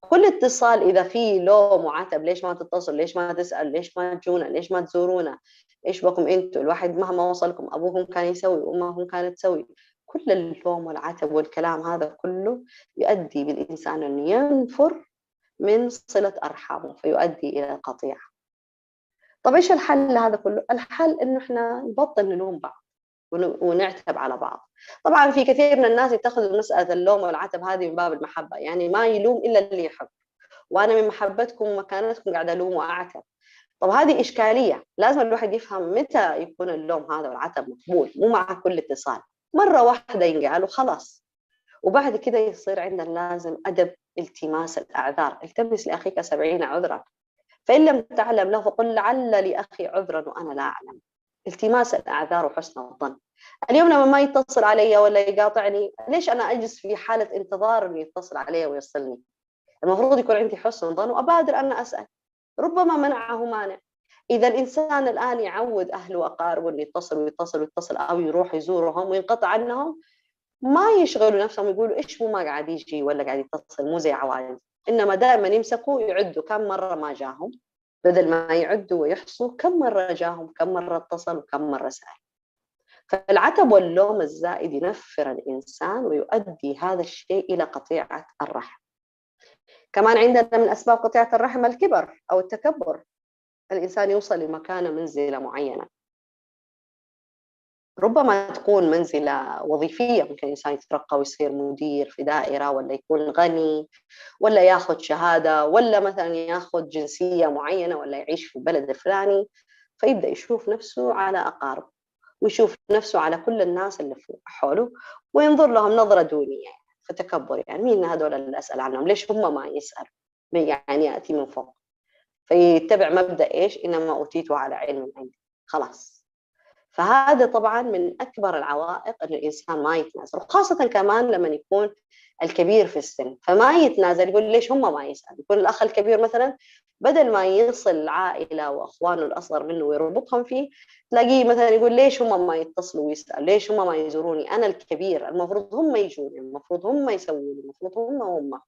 كل اتصال إذا فيه لوم وعتب: ليش ما تتصل، ليش ما تسأل، ليش ما تجونا، ليش ما تزورونا، إيش بكم أنتوا، الواحد مهما وصلكم أبوهم كان يسوي وأمهم كانت تسوي. كل اللوم والعتب والكلام هذا كله يؤدي بالإنسان أن ينفر من صلة أرحامه فيؤدي إلى القطيعة. طب إيش الحل لهذا كله؟ الحل إنه إحنا نبطل نلوم بعض ونعتب على بعض. طبعا في كثير من الناس يتخذوا مسألة اللوم والعتب هذه من باب المحبة، يعني ما يلوم إلا اللي يحب، وأنا من محبتكم ومكانتكم قاعدة ألوم وأعتب. طب هذه إشكالية، لازم الواحد يفهم متى يكون اللوم هذا والعتب مقبول. مو مع كل اتصال، مرة واحدة ينقال وخلاص، وبعد كده يصير عندنا لازم أدب التماس الأعذار. التمس لأخيك 70 عذرا. فإن لم تعلم له فقل لعل لأخي عذرا وأنا لا أعلم. التماس الأعذار وحسن الظن. اليوم لما ما يتصل علي ولا يقاطعني، ليش أنا أجلس في حالة انتظار إنه يتصل علي ويصلني؟ المفروض يكون عندي حسن ظن وأبادر أن أسأل. ربما منعه مانع. إذا الإنسان الآن يعود أهله وأقاربه إنه يتصل ويتصل ويتصل، أو يروح يزورهم وينقطع عنهم، ما يشغلوا نفسهم يقولوا إيش مو ما قاعد يجي ولا قاعد يتصل، مو زي عوائل. إنما دائما يمسكوا يعدوا كم مرة ما جاهم، بدل ما يعدوا ويحصوا كم مرة جاهم، كم مرة اتصل، وكم مرة سأل. فالعتب واللوم الزائد ينفر الإنسان ويؤدي هذا الشيء إلى قطيعة الرحم. كمان عندنا من أسباب قطيعة الرحم الكبر أو التكبر. الإنسان يوصل لمكانة منزلة معينة، ربما تكون منزلة وظيفية، ممكن الإنسان يترقى ويصير مدير في دائرة، ولا يكون غني، ولا ياخذ شهادة، ولا مثلا ياخذ جنسية معينة، ولا يعيش في البلد الفلاني، فيبدأ يشوف نفسه على أقارب، ويشوف نفسه على كل الناس اللي حوله، وينظر لهم نظرة دونية، فتكبر. يعني مين هذول اللي أسأل عنهم؟ ليش هم ما يسألوا؟ يعني يأتي من فوق، فيتبع مبدأ إيش؟ إنما أوتيته على علم عندي، خلاص. فهذا طبعا من أكبر العوائق أن الإنسان ما يتنازل، وخاصة كمان لما يكون الكبير في السن، فما يتنازل، يقول ليش هم ما يسأل. يكون الأخ الكبير مثلا بدل ما يصل العائلة وأخوانه الأصغر منه ويربطهم فيه، تلاقيه مثلا يقول ليش هم ما يتصلوا ويسأل، ليش هم ما يزوروني، أنا الكبير، المفروض هم يجوني، المفروض هم يسووا لي، المفروض هم.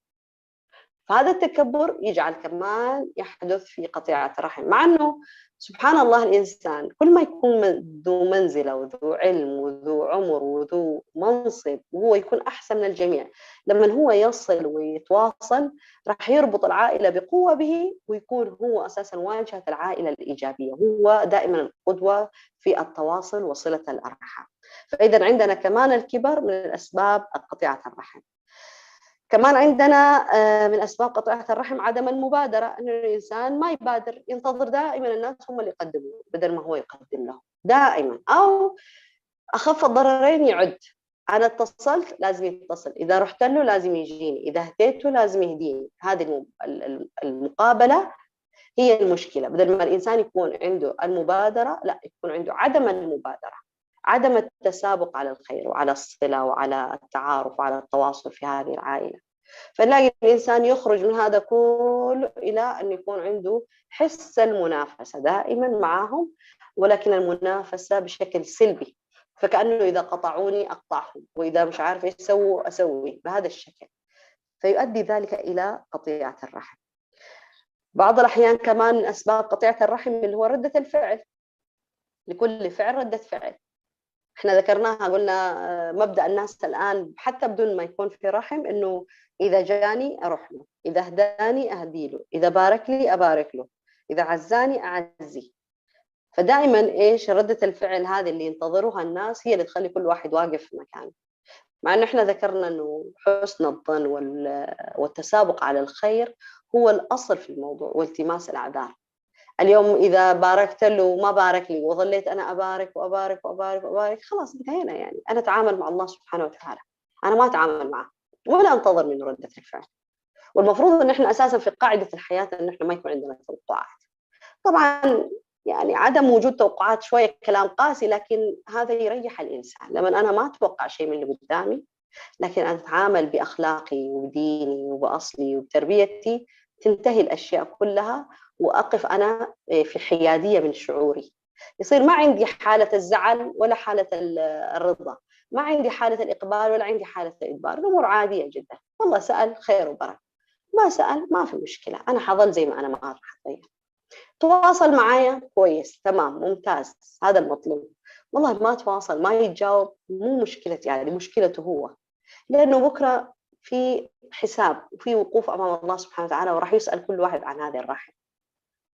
فهذا التكبر يجعل كمان يحدث في قطيعة الرحم، مع أنه سبحان الله الإنسان كل ما يكون ذو منزلة وذو علم وذو عمر وذو منصب وهو يكون أحسن من الجميع، لما هو يصل ويتواصل راح يربط العائلة بقوة به، ويكون هو أساسا واجهة العائلة الإيجابية، هو دائما القدوة في التواصل وصلة الأرحام. فإذا عندنا كمان الكبر من الأسباب قطيعة الرحم. كمان عندنا من أسباب قطيعة الرحم عدم المبادرة، أن الإنسان ما يبادر، ينتظر دائما الناس هم اللي يقدموا بدل ما هو يقدم لهم دائما. أو أخف الضررين يعد، أنا اتصلت لازم يتصل، إذا رحت له لازم يجيني، إذا هديته لازم يهديني. هذه المقابلة هي المشكلة. بدل ما الإنسان يكون عنده المبادرة، لا، يكون عنده عدم المبادرة، عدم التسابق على الخير وعلى الصلة وعلى التعارف وعلى التواصل في هذه العائلة. فنلاقي الإنسان يخرج من هذا كله إلى أن يكون عنده حس المنافسة دائما معهم، ولكن المنافسة بشكل سلبي، فكأنه إذا قطعوني أقطعهم، وإذا مش عارف إيش سووا أسوي بهذا الشكل، فيؤدي ذلك إلى قطيعة الرحم. بعض الأحيان كمان من أسباب قطيعة الرحم اللي هو ردة الفعل، لكل فعل ردة فعل. احنا ذكرناها، قلنا مبدأ الناس الآن حتى بدون ما يكون في رحم، إنه إذا جاني أروح له، إذا هداني أهدي له، إذا بارك لي أبارك له، إذا عزاني أعزي. فدائما إيش ردة الفعل هذه اللي ينتظروها الناس هي اللي تخلي كل واحد واقف في مكانه. مع إنه احنا ذكرنا إنه حسن الظن والتسابق على الخير هو الأصل في الموضوع، والتماس الأعذار. اليوم إذا باركت له وما بارك لي وظليت أنا أبارك وأبارك وأبارك وأبارك، خلاص انتهينا. يعني أنا أتعامل مع الله سبحانه وتعالى، أنا ما أتعامل معه ولا أنتظر منه ردة الفعل. والمفروض أن إحنا أساسا في قاعدة الحياة أن إحنا ما يكون عندنا توقعات. طبعا يعني عدم وجود توقعات شوية كلام قاسي، لكن هذا يريح الإنسان لما أنا ما أتوقع شيء من اللي قدامي، لكن أنا أتعامل بأخلاقي وبديني وبأصلي وبتربيتي، تنتهي الأشياء كلها، وأقف أنا في حيادية من شعوري. يصير ما عندي حالة الزعل ولا حالة الرضا، ما عندي حالة الإقبال ولا عندي حالة الإدبار، الأمور عادية جدا. والله سأل خير وبركة، ما سأل ما في مشكلة، أنا حظل زي ما أنا ما راح أتغير. تواصل معايا كويس تمام ممتاز، هذا المطلوب. والله ما تواصل ما يتجاوب، مو مشكلتي، يعني مشكلته هو، لأنه بكرة في حساب وفي وقوف أمام الله سبحانه وتعالى، وراح يسأل كل واحد عن هذه الرحم.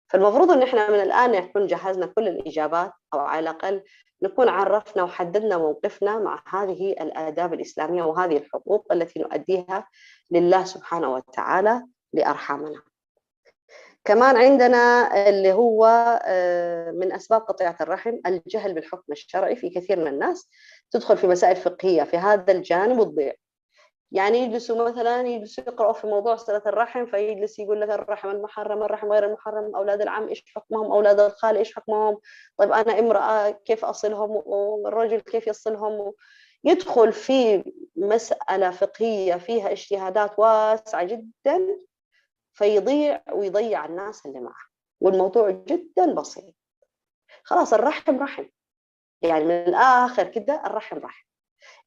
فالمفروض أن إحنا من الآن نكون جهزنا كل الإجابات، أو على الأقل نكون عرفنا وحددنا موقفنا مع هذه الآداب الإسلامية وهذه الحقوق التي نؤديها لله سبحانه وتعالى لأرحامنا. كمان عندنا اللي هو من أسباب قطيعة الرحم الجهل بالحكم الشرعي. في كثير من الناس تدخل في مسائل فقهية في هذا الجانب وتضيع. يعني يجلسوا يقرأوا في موضوع صلة الرحم، فيجلس يقول لك الرحم المحرم، الرحم غير المحرم، أولاد العم إيش حكمهم، أولاد الخال إيش حكمهم، طيب أنا امرأة كيف أصلهم، والرجل كيف يصلهم. يدخل في مسألة فقهية فيها اجتهادات واسعة جدا، فيضيع ويضيع الناس اللي معه. والموضوع جدا بسيط، خلاص الرحم رحم، يعني من الآخر كده الرحم رحم.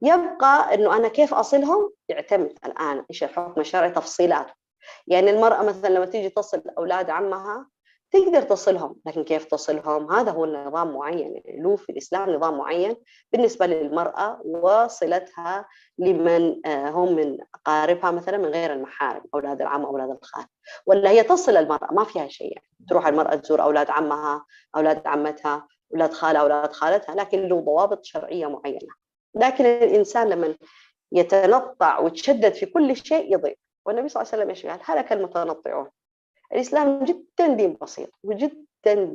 يبقى انه انا كيف اصلهم يعتمد الان ايش الحكم الشرعي تفصيلاته. يعني المراه مثلا لما تيجي تصل اولاد عمها تقدر تصلهم، لكن كيف تصلهم؟ هذا هو النظام معين، يعني له في الاسلام نظام معين بالنسبه للمراه وصلتها لمن هم من اقاربها مثلا من غير المحارم، اولاد العم اولاد الخال. ولا هي تصل المراه ما فيها شيء، يعني تروح المراه تزور اولاد عمها اولاد عمتها اولاد خالها اولاد خالتها، لكن له ضوابط شرعيه معينه. لكن الإنسان لما يتنطع ويتشدد في كل شيء يضيع. والنبي صلى الله عليه وسلم ايش قال؟ هلك المتنطعون. الإسلام جدا دين بسيط وجدا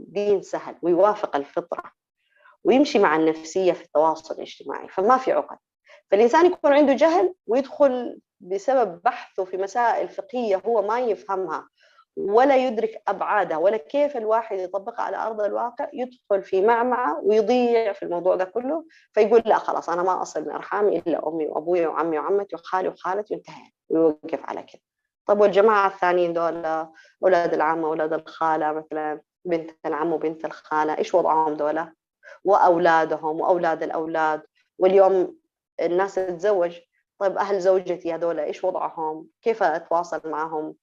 دين سهل ويوافق الفطرة ويمشي مع النفسية في التواصل الاجتماعي، فما في عقد. فالإنسان يكون عنده جهل ويدخل بسبب بحثه في مسائل فقهية هو ما يفهمها ولا يدرك أبعادها ولا كيف الواحد يطبقها على أرض الواقع، يدخل في معمعة ويضيع في الموضوع ده كله، فيقول لا خلاص أنا ما أصل من أرحامي إلا أمي وأبوي وعمي وعمتي وخالي وخالتي وانتهينا، ويوقف على كده. طب والجماعة الثانيين دول، أولاد العم أولاد الخالة مثلا، بنت العم وبنت الخالة، إيش وضعهم دول؟ وأولادهم وأولاد الأولاد. واليوم الناس تتزوج، طيب أهل زوجتي هذول إيش وضعهم؟ كيف أتواصل معهم؟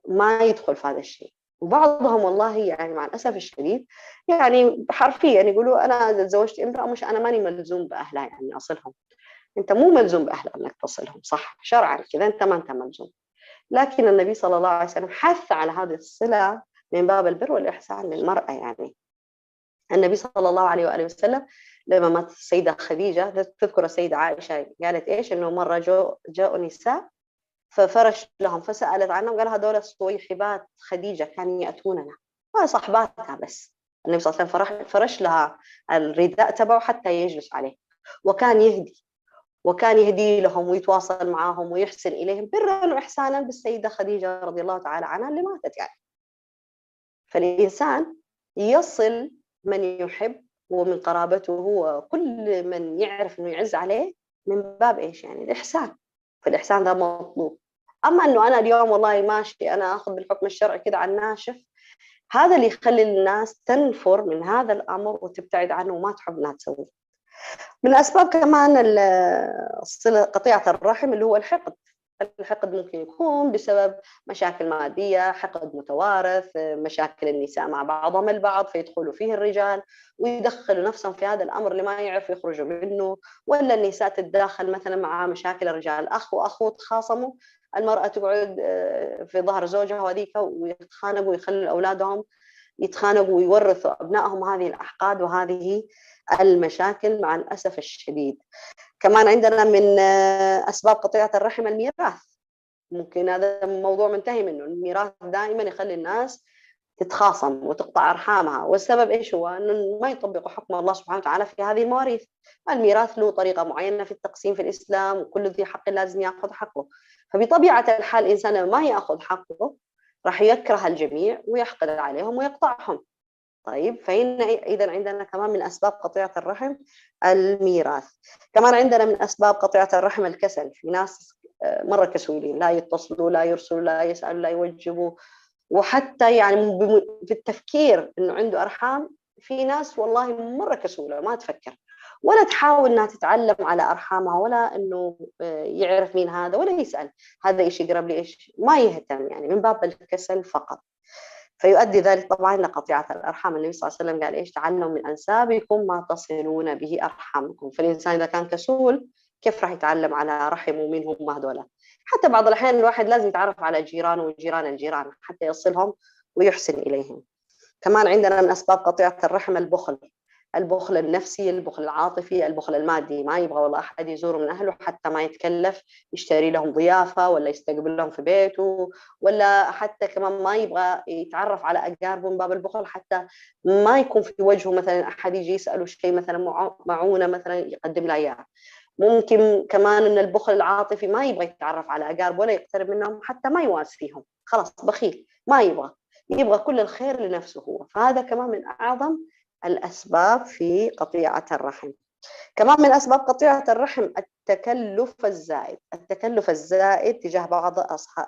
ما يدخل في هذا الشيء. وبعضهم والله يعني مع الأسف الشديد يعني حرفيا يقولوا أنا تزوجت امرأة مش أنا ماني ملزوم بأهلها يعني أصلهم. أنت مو ملزوم بأهلها أنك تصلهم صح شرعا كذا، أنت ما أنت ملزوم. لكن النبي صلى الله عليه وسلم حث على هذه الصلة من باب البر والإحسان للمرأة. يعني النبي صلى الله عليه وآله وسلم لما مات السيدة خديجة، تذكر السيدة عائشة قالت إيش؟ إنه مرة جاءوا نساء ففرش لهم، فسألت عنهم قال هذول صويحبات خديجة كانوا يأتوننا، ما صحباتها بس. النبي صلى الله عليه وسلم فرش لها الرداء تبعه حتى يجلس عليه، وكان يهدي وكان يهدي لهم ويتواصل معهم ويحسن إليهم برا وإحسانا بالسيدة خديجة رضي الله تعالى عنها اللي ماتت يعني. فالإنسان يصل من يحب ومن قرابته هو كل من يعرف إنه يعز عليه من باب إيش يعني الإحسان. فالإحسان ده مطلوب. أما إنه أنا اليوم والله ماشي أنا أخذ بالحكم الشرعي كده على الناشف، هذا اللي يخلي الناس تنفر من هذا الأمر وتبتعد عنه وما تحب إنها تسويه. من أسباب كمان قطيعة الرحم اللي هو الحقد. الحقد ممكن يكون بسبب مشاكل مادية، حقد متوارث، مشاكل النساء مع بعضهم البعض فيدخلوا فيه الرجال ويدخلوا نفسهم في هذا الأمر اللي ما يعرفوا يخرجوا منه. ولا النساء تتداخل مثلا مع مشاكل الرجال، أخ وأخوه تخاصموا، المرأة تقعد في ظهر زوجها وذيك ويتخانقوا ويخلوا أولادهم يتخانقوا ويورثوا أبنائهم هذه الأحقاد وهذه المشاكل مع الأسف الشديد. كمان عندنا من أسباب قطيعة الرحم الميراث. ممكن هذا موضوع منتهي منه، الميراث دائما يخلي الناس تتخاصم وتقطع أرحامها، والسبب إيش هو؟ أنه ما يطبقوا حكم الله سبحانه وتعالى في هذه المواريث. الميراث له طريقة معينة في التقسيم في الإسلام، وكل ذي حق لازم يأخذ حقه. فبطبيعة الحال الإنسان لما ما يأخذ حقه راح يكره الجميع ويحقد عليهم ويقطعهم. طيب فهنا إذا عندنا كمان من أسباب قطيعة الرحم الميراث. كمان عندنا من أسباب قطيعة الرحم الكسل. في ناس مرة كسولين، لا يتصلوا لا يرسلوا لا يسألوا لا يوجبوا، وحتى يعني في التفكير إنه عنده أرحام في ناس والله مرة كسولة ما تفكر ولا تحاول إنها تتعلم على أرحامها ولا إنه يعرف مين هذا ولا يسأل هذا إيش يقرب لي إيش، ما يهتم يعني من باب الكسل فقط. فيؤدي ذلك طبعا لقطيعة الأرحام. النبي صلى الله عليه وسلم قال إيش؟ تعلموا من أنسابكم ما تصلون به أرحامكم. فالإنسان إذا كان كسول كيف راح يتعلم على رحم ومين هم هذولا؟ حتى بعض الأحيان الواحد لازم يتعرف على جيرانه وجيران الجيران حتى يصلهم ويحسن إليهم. كمان عندنا من أسباب قطيعة الرحم البخل. البخل النفسي، البخل العاطفي، البخل المادي. ما يبغى والله أحد يزور من أهله حتى ما يتكلف يشتري لهم ضيافة ولا يستقبل لهم في بيته، ولا حتى كمان ما يبغى يتعرف على أقاربه من باب البخل، حتى ما يكون في وجهه مثلا أحد يجي يسأله شيء مثلا معونة مثلا يقدم له إياها. ممكن كمان ان البخل العاطفي ما يبغى يتعرف على اقارب ولا يقترب منهم، حتى ما يواسيهم، خلاص بخيل ما يبغى كل الخير لنفسه هو. فهذا كمان من اعظم الاسباب في قطيعة الرحم. كمان من أسباب قطيعة الرحم التكلف الزائد تجاه بعض أصحاب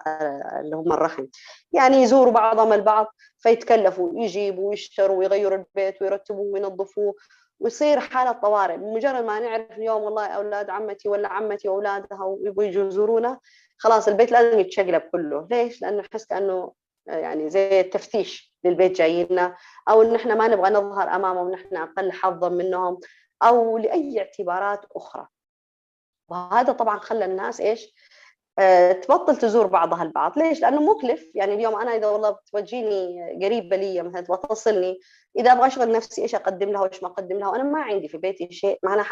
اللي هم الرحم. يعني يزوروا بعضهم البعض فيتكلفوا، يجيبوا ويشتروا ويغيروا البيت ويرتبوا وينظفوه، ويصير حالة طوارئ. بمجرد ما نعرف اليوم والله أولاد عمتي ولا عمتي وأولادها ويبغوا يجوا يزورونا، خلاص البيت لازم يتشقلب كله. ليش؟ لأنه نحس كأنه يعني زي التفتيش للبيت جايينا، أو إن إحنا ما نبغى نظهر أمامهم نحن أقل حظا منهم، أو لأي اعتبارات أخرى. وهذا طبعا خلى الناس إيش؟ تبطل تزور بعضها البعض. ليش؟ لأنه مكلف. يعني اليوم أنا إذا والله بتوجيني قريبة لي مثلا تتصلني، إذا أبغى أشغل نفسي إيش أقدم لها وإيش ما أقدم لها وأنا ما عندي في بيتي شيء، معناها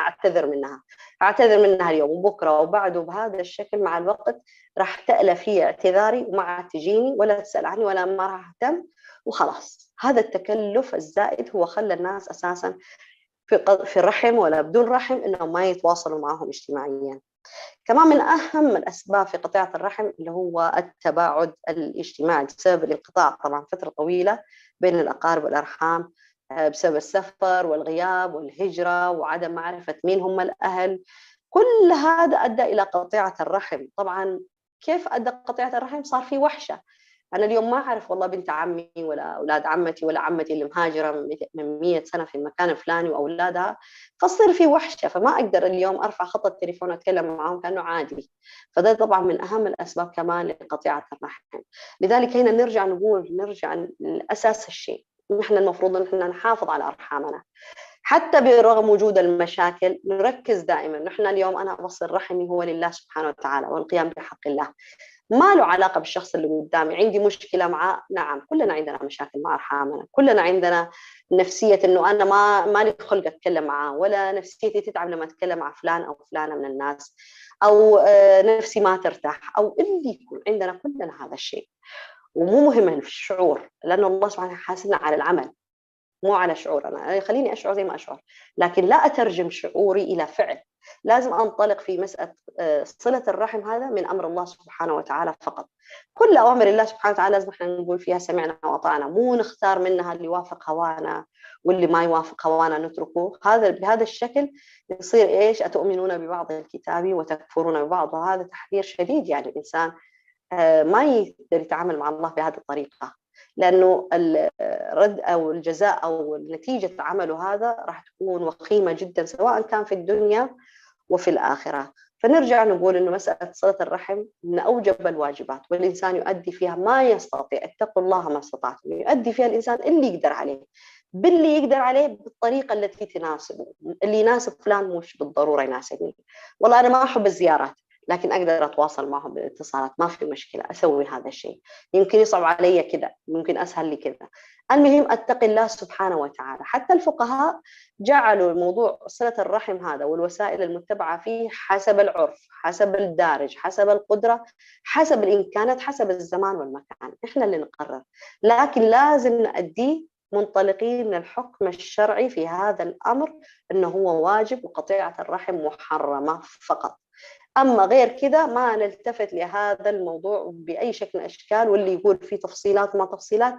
هعتذر منها اليوم وبكرة وبعده. بهذا الشكل مع الوقت راح تألف هي اعتذاري وما عاد تجيني ولا تسأل عني ولا ما راح أهتم وخلاص. هذا التكلف الزائد هو خلى الناس أساسا في الرحم ولا بدون رحم إنهم ما يتواصلوا معهم اجتماعيا. كمان من أهم الأسباب في قطيعة الرحم اللي هو التباعد الاجتماعي بسبب الانقطاع طبعا فترة طويلة بين الأقارب والأرحام، بسبب السفر والغياب والهجرة وعدم معرفة مين هم الأهل. كل هذا أدى إلى قطيعة الرحم. طبعا كيف أدى قطيعة الرحم؟ صار في وحشة. أنا اليوم ما أعرف والله بنت عمي ولا أولاد عمتي ولا عمتي اللي مهاجرة من 100 سنة في المكان الفلاني وأولادها، فصير في وحشة، فما أقدر اليوم أرفع خط التليفون وأتكلم معهم كأنه عادي. فده طبعا من أهم الأسباب كمان لقطيعة الرحم. لذلك هنا نرجع لأساس الشيء، نحن المفروض أن احنا نحافظ على أرحامنا حتى برغم وجود المشاكل. نركز دائما نحن اليوم أنا أوصل رحمي هو لله سبحانه وتعالى والقيام بحق الله، ما له علاقة بالشخص اللي قدامي. عندي مشكلة معاه، نعم كلنا عندنا مشاكل مع أرحامنا، كلنا عندنا نفسية إنه أنا ما لي خلق أتكلم معاه، ولا نفسيتي تتعب لما أتكلم مع فلان أو فلانة من الناس، أو نفسي ما ترتاح، أو اللي يكون عندنا كلنا هذا الشيء. ومو مهم الشعور، لأنه الله سبحانه حاسبنا على العمل مو على شعور. أنا خليني أشعر زي ما أشعر، لكن لا أترجم شعوري إلى فعل. لازم أنطلق في مسألة صلة الرحم هذا من أمر الله سبحانه وتعالى فقط. كل أوامر الله سبحانه وتعالى لازم احنا نقول فيها سمعنا وأطعنا، مو نختار منها اللي يوافق هوانا واللي ما يوافق هوانا نتركه. بهذا الشكل يصير إيش؟ أتؤمنون ببعض الكتاب وتكفرون ببعض. وهذا تحذير شديد. يعني الإنسان ما يقدر يتعامل مع الله بهذه الطريقة، لأنه الرد أو الجزاء أو نتيجة عمله هذا راح تكون وخيمة جدا سواء كان في الدنيا وفي الآخرة. فنرجع نقول إنه مسألة صلة الرحم من أوجب الواجبات، والإنسان يؤدي فيها ما يستطيع. اتقوا الله ما استطعتم. يؤدي فيها الإنسان اللي يقدر عليه، باللي يقدر عليه، بالطريقة التي تناسبه. اللي يناسب فلان مش بالضرورة يناسبني. والله أنا ما أحب الزيارات، لكن أقدر أتواصل معهم بالاتصالات، ما في مشكلة أسوي هذا الشيء. يمكن يصعب علي كذا، ممكن أسهل لي كذا. المهم أتقي الله سبحانه وتعالى. حتى الفقهاء جعلوا الموضوع صلة الرحم هذا والوسائل المتبعة فيه حسب العرف، حسب الدارج، حسب القدرة، حسب الإمكانات، حسب الزمان والمكان. إحنا اللي نقرر، لكن لازم نأديه منطلقين من الحكم الشرعي في هذا الأمر أنه هو واجب وقطيعة الرحم محرمة فقط. أما غير كذا ما نلتفت لهذا الموضوع بأي شكل من الأشكال. واللي يقول فيه تفصيلات وما تفصيلات،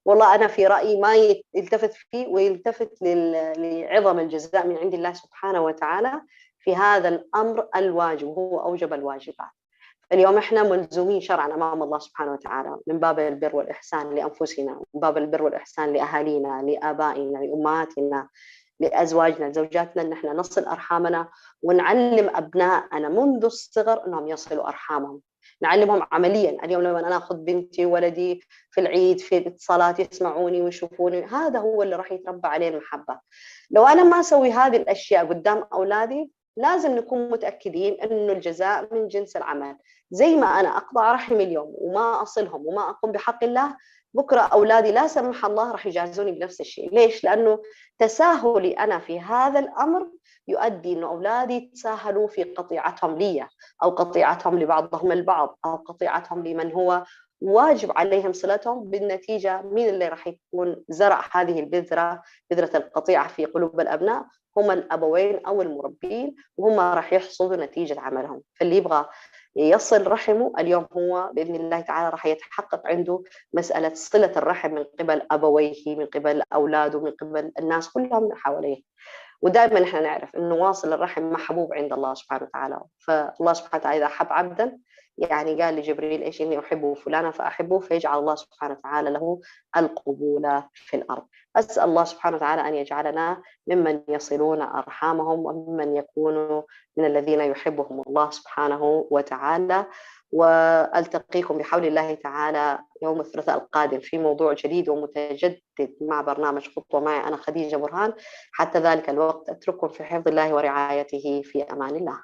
والله أنا في رأيي ما يلتفت فيه، ويلتفت لعظم الجزاء من عند الله سبحانه وتعالى في هذا الأمر الواجب، وهو أوجب الواجبات. اليوم إحنا ملزومين شرعا أمام الله سبحانه وتعالى من باب البر والإحسان لأنفسنا، من باب البر والإحسان لأهالينا، لآبائنا، لأمهاتنا، لأزواجنا، لزوجاتنا، إن إحنا نصل أرحامنا ونعلم أبنائنا منذ الصغر أنهم يصلوا أرحامهم. نعلمهم عمليا. اليوم لما أنا أخذ بنتي وولدي في العيد في الاتصالات يسمعوني ويشوفوني، هذا هو اللي راح يتربى عليه المحبة. لو أنا ما أسوي هذه الأشياء قدام أولادي، لازم نكون متأكدين أنه الجزاء من جنس العمل. زي ما أنا أقطع رحمي اليوم وما أصلهم وما أقوم بحق الله، بكرة أولادي لا سمح الله راح يجازوني بنفس الشيء. ليش؟ لأنه تساهلي أنا في هذا الأمر يؤدي أن أولادي يتساهلوا في قطيعتهم لي، أو قطيعتهم لبعضهم البعض، أو قطيعتهم لمن هو واجب عليهم صلتهم. بالنتيجة مين اللي راح يكون زرع هذه البذرة، بذرة القطيعة في قلوب الأبناء؟ هم الأبوين أو المربين، وهم راح يحصدوا نتيجة عملهم. فاللي يبغى يصل رحمه اليوم هو بإذن الله تعالى راح يتحقق عنده مسألة صلة الرحم من قبل أبويه، من قبل أولاده، من قبل الناس كلهم من حواليه. ودائما احنا نعرف انه واصل الرحم محبوب عند الله سبحانه وتعالى. فالله سبحانه وتعالى اذا حب عبدا يعني قال لجبريل ايش؟ اني احب فلانا فاحبه، فيجعل الله سبحانه وتعالى له القبول في الارض. اسال الله سبحانه وتعالى ان يجعلنا ممن يصلون ارحامهم، وممن يكونوا من الذين يحبهم الله سبحانه وتعالى. والتقيكم بحول الله تعالى يوم الثلاثاء القادم في موضوع جديد ومتجدد مع برنامج خطوه معي انا خديجه برهان. حتى ذلك الوقت اترككم في حفظ الله ورعايته، في امان الله.